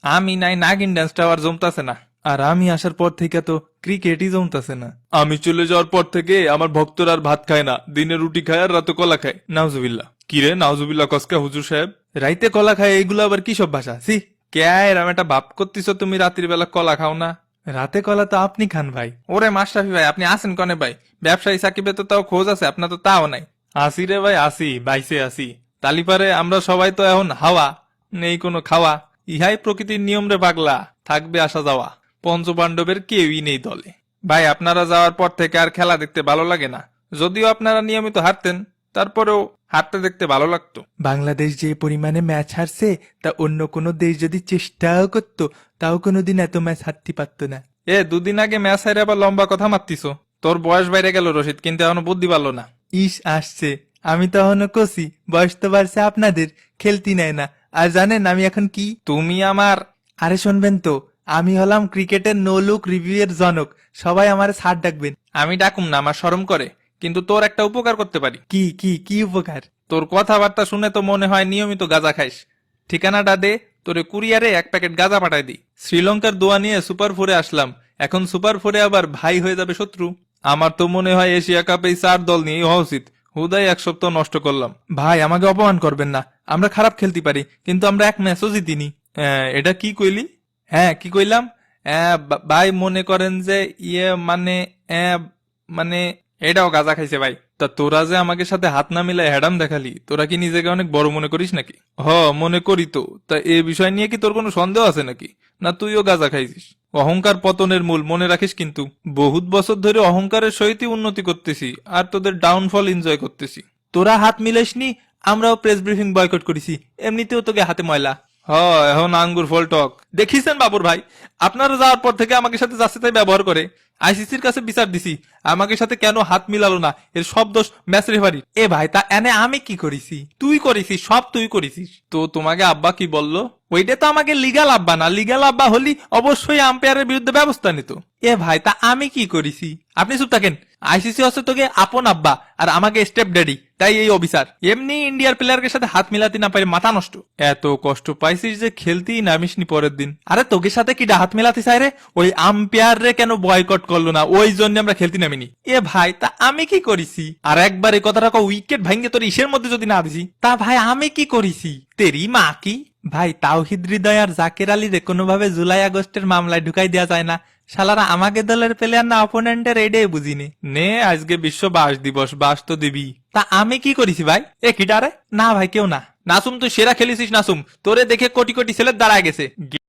আমি নাই নাগিন ডান্সটা আর জমতাছে না। আর আমি আসার পর থেকে তো ক্রিকেটই জমতাছে না। আমি চলে যাওয়ার পর থেকে আমার ভক্তরা আর ভাত খায় না, দিনে রুটি খায় আর রাতে কলা খায়। নাউজুবিল্লাহ। কিরে নাউজুবিল্লাহ কসকা হুজুর সাহেব? রাইতে কলা খায় এগুলো আবার কি সব ভাষা? সি কে এরম একটা ভাব করতেছো তুমি রাত্রির বেলা কলা খাও না? রাতে কলা তো আপনি খান ভাই। ওরে মাশরাফি ভাই আপনি আসেন কনে ভাই? ব্যবসায়ী সাকিবে তো তাও খোঁজ আছে, আপনার তো তাও নাই। আসি রে ভাই আসি, বাইসে আসি। তালিপারে আমরা সবাই তো এখন হাওয়া, নেই কোনো খাওয়া। ইহাই প্রকৃতির নিয়ম রে পাগলা, থাকবে আসা যাওয়া। পঞ্চপাণ্ডবের কেউই নেই দলে। ভাই আপনারা যাওয়ার পর থেকে আর খেলা দেখতে ভালো লাগে না। যদিও আপনারা নিয়মিত হারতেন, তারপরেও হারতে দেখতে ভালো লাগতো। বাংলাদেশ যে পরিমাণে ম্যাচ হারছে তা অন্য কোনো দেশ যদি চেষ্টাও করতো তাও কোনোদিন এত ম্যাচ হারতে পারতো না। দুদিন আগে ম্যাচ হারে আবার লম্বা কথা মারতিছো। তোর বয়স বাইরে গেল রশিদ, কিন্তু এখনো বুদ্ধি পারলো না। ইস আসছে, আমি তো এখনো কষি, বয়স তো বাড়ছে আপনাদের, খেলতি নেয় না। আর জানেন আমি এখন কি? তুমি আমার, আরে শুনবেন তো, আমি হলাম ক্রিকেটের নো লুক রিভিউ এর জনক। সবাই আমার স্যার ডাকবেন। আমি ডাকুম না, আমার শরম করে। কিন্তু তোর একটা উপকার করতে পারি। কি কি কি উপকার? তোর কথাবার্তা শুনে তো মনে হয় নিয়মিত গাঁজা খাইস। ঠিকানাটা দে, তোরে কুরিয়ারে 1 প্যাকেট গাঁজা পাঠাই দি। শ্রীলঙ্কার দোয়া নিয়ে সুপার ফোরে আসলাম, এখন সুপার ফোরে আবার ভাই হয়ে যাবে শত্রু। আমার তো মনে হয় এশিয়া কাপে এই 4 দল নিয়েই হওয়া উচিত। হুদাই 1 সপ্তাহ নষ্ট করলাম। ভাই আমাকে অপমান করবেন না, আমরা খারাপ খেলতে পারি কিন্তু আমরা এক ম্যাচও জিতিনি। এটা কি কইলি? হ্যাঁ কি কইলাম? ভাই মনে করেন যে মানে মানে এটাও গাঁজা খাইছে ভাই। তা তোরা যে আমাকে সাথে হাত না মিলাই হ্যাডাম দেখালি, তোরা কি নিজেকে অনেক বড় মনে করিস নাকি? মনে করি তো। তা এ বিষয় নিয়ে কি তোর কোনো সন্দেহ আছে নাকি? না তুইও গাঁজা খাইছিস? অহংকার পতনের মূল, মনে রাখিস কিন্তু। বহুত বছর ধরে অহংকারের সহিতই উন্নতি করতেছি, আর তোদের ডাউনফল এনজয় করতেছি। তোরা হাত মিলাইসনি, আমরাও প্রেস ব্রিফিং বয়কট করেছি, এমনিতেও তোকে হাতে ময়লা। এখন আঙ্গুর ফল টক দেখিছেন বাবুর ভাই। আপনারা যাওয়ার পর থেকে আমাকে সাথে যাচ্ছে তাই ব্যবহার করে। আইসিসির কাছে বিচার দিছি, আমাকে সাথে কেন হাত মিলালো না এর সব দোষ ম্যাচ রেফারির। এ ভাই তা এনে আমি কি করেছি? তুই করেছিস, সব তুই করেছিস। তো তোমাকে আব্বা কি বললো? ওইটা তো আমাকে লিগাল আব্বা না, লিগাল আব্বা হলি অবশ্যই আম্পায়ারের বিরুদ্ধে ব্যবস্থা নিত। এ ভাই তা আমি কি করেছি? আপনি চুপ থাকেন। আইসিসি হচ্ছে তোকে আপন আব্বা আর আমাকে স্টেপ ড্যাডি, তাই এই অফিসার। এমনি ইন্ডিয়ার প্লেয়ারের সাথে হাত মিলাতে না পারে মাথা নষ্ট। এত কষ্ট পাইছিস যে খেলতেই নামিসনি পরের দিন। আরে তোকে সাথে কি হাত মিলাতে চাই রে? ওই আম্পায়ার রে কেন বয়কট করলো না, ওই জন্য আমরা খেলতে নামিনি। এ ভাই তা আমি কি করেছি? আর একবার এই কথাটা উইকেট ভাঙ্গে তোর ইসের মধ্যে যদি না দিছি, তা ভাই আমি কি করেছি? তেরি মা কি? ভাই তাওহিদ হৃদয় আর জাকের আলী রে কোনোভাবে জুলাই আগস্টের মামলায় ঢুকাই দেওয়া যায় না। শালারা আমাকে দলের প্লেয়ার না অপোনেন্টের, এটাই বুঝিনি। নে আজকে বিশ্ব বাস দিবস, বাস তো দিবি। তা আমি কি করেছি ভাই? এ কিটারে? না ভাই কেউ না। নাসুম তুই সেরা খেলেছিস নাসুম, তোরে দেখে কোটি কোটি ছেলের দাঁড়ায় গেছে।